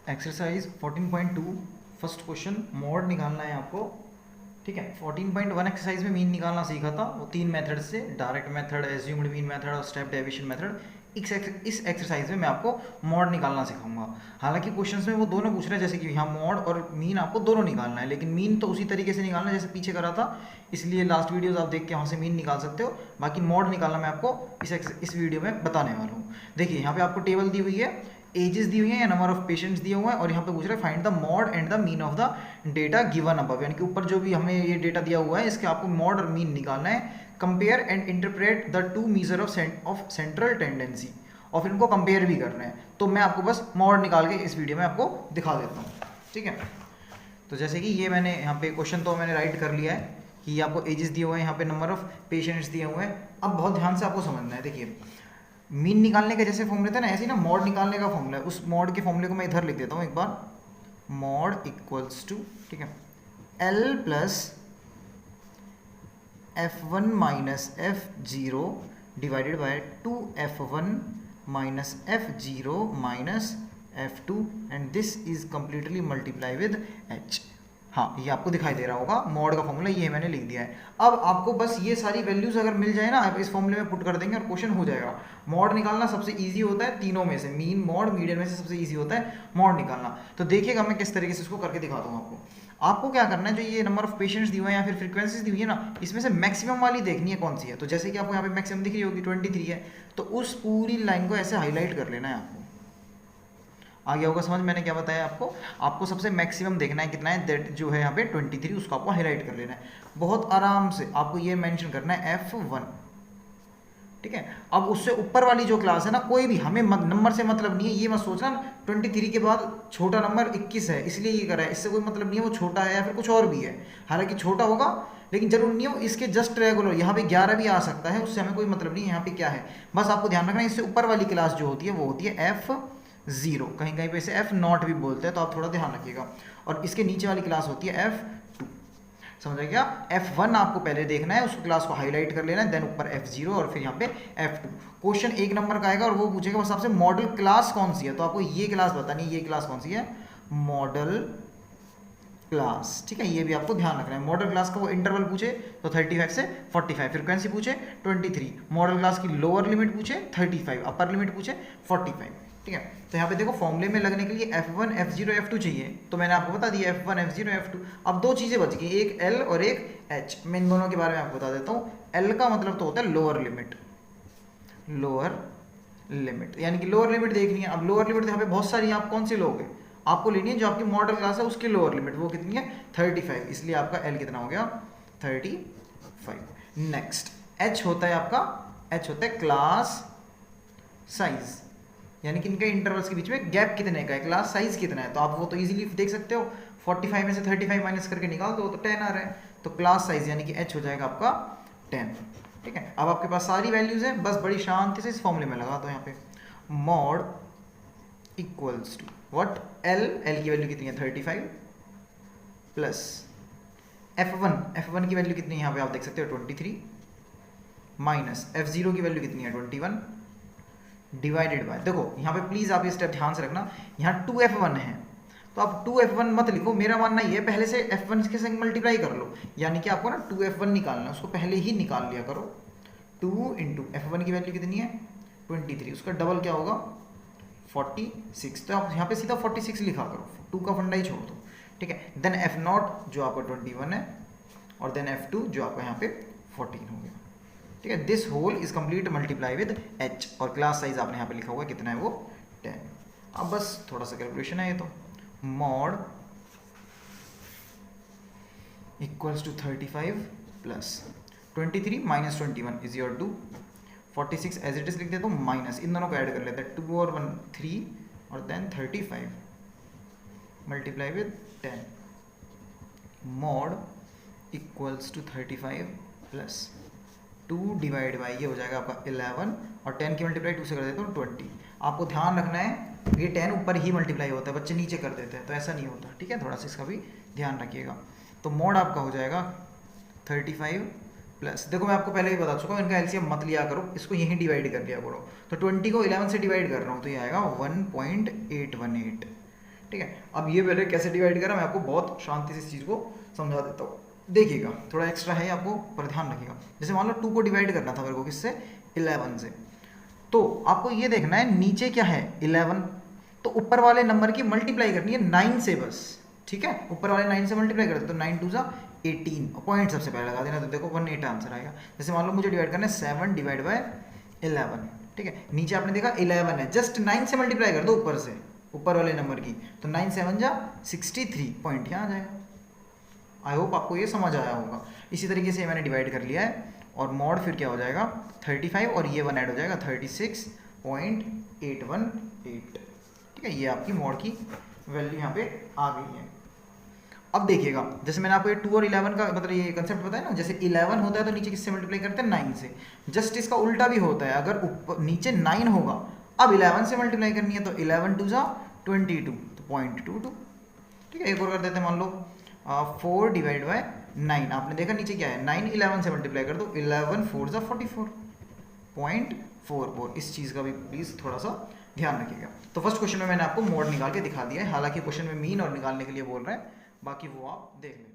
Exercise 14.2 first question mod निकालना है आपको। ठीक है, 14.1 एक्सरसाइज में मीन निकालना सीखा था वो तीन मेथड से, direct method, assumed mean method और स्टेप डेविएशन मेथड। इस एक्सरसाइज में मैं आपको मॉड निकालना सिखाऊंगा। हालांकि क्वेश्चंस में वो दोनों पूछ रहे हैं, जैसे कि यहाँ मॉड और मीन आपको दोनों निकालना है, लेकिन मीन तो उसी तरीके से निकालना है जैसे पीछे करा था, इसलिए लास्ट वीडियोस आप देख के वहाँ से मीन निकाल सकते हो। बाकी मॉड निकालना मैं आपको इस वीडियो में बताने वाला हूँ। देखिए यहाँ पे आपको टेबल दी हुई है, एजेस दी हुई है या नंबर ऑफ पेशेंट्स दिए हुए हैं, और यहाँ पे पूछ रहे हैं find the mod and the mean of the data given above, यानी कि ऊपर जो भी हमें ये डेटा दिया हुआ है इसके आपको मॉड और मीन निकालना है। Compare and interpret the two measure of central tendency, और फिर इनको कंपेयर भी करना है। तो मैं आपको बस मॉड निकाल के इस वीडियो में आपको दिखा देता हूँ। ठीक है, तो जैसे कि ये मैंने यहाँ पे क्वेश्चन तो मैंने राइट कर लिया है कि आपको एजेस दिए हुए हैं, यहाँ पे नंबर ऑफ पेशेंट्स दिए हुए हैं। अब बहुत ध्यान से आपको समझना है। देखिए मीन निकालने के जैसे फॉर्मूले थे ना, ऐसे ही ना मॉड निकालने का फॉर्मूला है। उस मॉड के फॉर्मूले को मैं इधर लिख देता हूँ एक बार। मॉड इक्वल्स टू, ठीक है, L plus F1 minus F0 divided by 2F1 minus F0 minus F2 and this is completely multiply with H। हाँ, ये आपको दिखाई दे रहा होगा, मॉड का फॉर्मूला ये मैंने लिख दिया है। अब आपको बस ये सारी वैल्यूज अगर मिल जाए ना, आप इस फॉर्मूले में पुट कर देंगे और क्वेश्चन हो जाएगा। मॉड निकालना सबसे इजी होता है तीनों में से, मीन मॉड मीडियन में से सबसे इजी होता है मॉड निकालना। तो देखिएगा मैं किस तरीके से इसको करके दिखाता हूँ आपको। आपको क्या करना है, जो ये नंबर ऑफ पेशेंट्स दी हुए हैं या फिर फ्रीक्वेंसीज दी हुई है ना, इसमें से मैक्सिमम वाली देखनी है कौन सी है। तो जैसे कि आपको यहाँ पे मैक्सिमम दिख रही होगी 23 है, तो उस पूरी लाइन को ऐसे हाईलाइट कर लेना है आपको। आ गया होगा समझ मैंने क्या बताया आपको। आपको सबसे मैक्सिमम देखना है कितना है, दैट जो है यहाँ पे 23, उसको आपको हाईलाइट कर लेना है। बहुत आराम से आपको ये मेंशन करना है F1। ठीक है, अब उससे ऊपर वाली जो क्लास है ना, कोई भी, हमें नंबर से मतलब नहीं है। ये मत सोचना 23 के बाद छोटा नंबर 21 है इसलिए ये करा है, इससे कोई मतलब नहीं है वो छोटा है या फिर कुछ और भी है। हालांकि छोटा होगा लेकिन जरूर नहीं हो, इसके जस्ट रेगुलर यहाँ पे 11 भी आ सकता है, उससे हमें कोई मतलब नहीं है यहाँ पे क्या है। बस आपको ध्यान रखना है इससे ऊपर वाली क्लास जो होती है वो होती है F0, कहीं कहीं पे इसे F0 भी बोलते हैं, तो आप थोड़ा ध्यान रखिएगा। और इसके नीचे वाली क्लास होती है F2। समझ गया? F1 आपको पहले देखना है, उस क्लास को हाईलाइट कर लेना है, देन ऊपर F0 और फिर यहाँ पे F2। क्वेश्चन एक नंबर का आएगा और वो पूछेगा बस आपसे मॉडल क्लास कौन सी है, तो आपको ये क्लास बतानी है, ये क्लास कौन सी है, मॉडल क्लास। ठीक है, ये भी आपको ध्यान रखना है। मॉडल क्लास का वो इंटरवल पूछे तो 35 से 45, फ्रीक्वेंसी पूछे 23, मॉडल क्लास की लोअर लिमिट पूछे 35, अपर लिमिट पूछे 45। ठीक है, तो यहाँ पे देखो फॉर्मूले में लगने के लिए F1 F0 F2 चाहिए, तो मैंने आपको बता दिया F1 F0 F2। अब दो चीज़ें बच गई, एक L और एक H। मैं इन दोनों के बारे में आपको बता देता हूँ। L का मतलब तो होता है लोअर लिमिट, लोअर लिमिट यानी कि लोअर लिमिट देखनी है। अब लोअर लिमिट यहाँ पे बहुत सारी, आप कौन सी लोगे, आपको लेनी है जो आपकी मॉडल क्लास है उसकी लोअर लिमिट, वो कितनी है 35, इसलिए आपका L कितना हो गया 35। नेक्स्ट H होता है आपका, H होता है क्लास साइज, यानी कि इनके इंटरवल्स के बीच में गैप कितने का है, क्लास साइज कितना है। तो आप वो तो इजीली देख सकते हो, 45 में से 35 माइनस करके निकाल दो तो 10 आ रहा है, तो क्लास साइज यानी कि H हो जाएगा आपका 10। ठीक है, अब आपके पास सारी वैल्यूज है, बस बड़ी शांति से इस फॉर्मूले में लगा दो यहाँ पे। Mode equals to what, L की वैल्यू कितनी है 35 प्लस F1 की वैल्यू कितनी है यहाँ पे आप देख सकते हो 23, माइनस F0 की वैल्यू कितनी है 21, डिवाइडेड बाय, देखो यहाँ पे प्लीज आप ये स्टेप ध्यान से रखना, यहाँ 2F1 है तो आप 2F1 मत लिखो, मेरा मानना ये है पहले से F1 के संग मल्टीप्लाई कर लो, यानी कि आपको ना 2F1 निकालना है, उसको पहले ही निकाल लिया करो। 2 इंटू F1 की वैल्यू कितनी है 23, उसका डबल क्या होगा 46, तो आप यहाँ पे सीधा 46 लिखा करो, 2 का फंडा ही छोड़ दो। ठीक है, देन F0 जो आपका 21 है और देन F2 जो आपका यहाँ पे 14 हो गया। ठीक है, this whole is complete multiply with H, और क्लास साइज आपने यहाँ पे लिखा हुआ कितना है वो 10। अब बस थोड़ा सा कैलकुलेशन है ये तो, mod equals to 35 plus 23 minus 21 is your 2, 46 as it is लिख देता हूँ, माइनस इन दोनों को ऐड कर लेते हैं, 2 और 1 3 और then 35 multiply with 10। Mod equals to 35 plus 2 divide by, ये हो जाएगा आपका 11 और 10 की मल्टीप्लाई 2 से कर देता हूँ 20। आपको ध्यान रखना है ये 10 ऊपर ही मल्टीप्लाई होता है, बच्चे नीचे कर देते हैं, तो ऐसा नहीं होता। ठीक है, थोड़ा सा इसका भी ध्यान रखिएगा। तो मॉड आपका हो जाएगा 35 प्लस, देखो मैं आपको पहले ही बता चुका हूँ, इनका एलसीएम मत लिया करो, इसको यहीं डिवाइड कर लिया करो। तो 20 को 11 से डिवाइड कर रहा हूँ तो ये आएगा 1.818। ठीक है। अब ये मैंने कैसे डिवाइड करा मैं आपको बहुत शांति से इस चीज़ को समझा देता हूँ, देखिएगा थोड़ा एक्स्ट्रा है आपको, पर ध्यान रखिएगा। जैसे मान लो 2 को डिवाइड करना था मेरे को किससे, 11 से, तो आपको ये देखना है नीचे क्या है 11, तो ऊपर वाले नंबर की मल्टीप्लाई करनी है 9 से बस, ठीक है। ऊपर वाले 9 से मल्टीप्लाई करते तो 9 2 जा 18 और पॉइंट सबसे पहले लगा देना, तो देखो 18 आंसर आएगा। जैसे मान लो मुझे डिवाइड करना है 7 डिवाइड बाय 11, ठीक है। नीचे आपने देखा 11 है, जस्ट 9 से मल्टीप्लाई कर दो ऊपर से, ऊपर वाले नंबर की, तो 9 7 जा 63, पॉइंट यहाँ आ जाएगा। आई होप आपको ये समझ आया होगा। इसी तरीके से मैंने डिवाइड कर लिया है, और मॉड फिर क्या हो जाएगा 35 और ये 1 ऐड हो जाएगा 36.818, ठीक है। ये आपकी मॉड की वैल्यू यहाँ पे आ गई है। अब देखिएगा जैसे मैंने आपको ये 2 और 11 का मतलब ये कंसेप्ट बताया ना, जैसे 11 होता है तो नीचे किससे मल्टीप्लाई करते हैं 9 से, जस्ट इसका उल्टा भी होता है। अगर ऊपर नीचे 9 होगा, अब 11 से मल्टीप्लाई करनी है, तो 11 2 जा 22, तो 0.22, ठीक है। एक और कर देते हैं, मान लो 4 डिवाइड बाय 9, आपने देखा नीचे क्या है 9 11 से मल्टीप्लाई कर दो, 11 4 जा 44, 0.44। इस चीज़ का भी प्लीज़ थोड़ा सा ध्यान रखिएगा। तो फर्स्ट क्वेश्चन में मैंने आपको मोड निकाल के दिखा दिया है, हालांकि क्वेश्चन में मीन और निकालने के लिए बोल रहा है, बाकी वो आप देख लेना।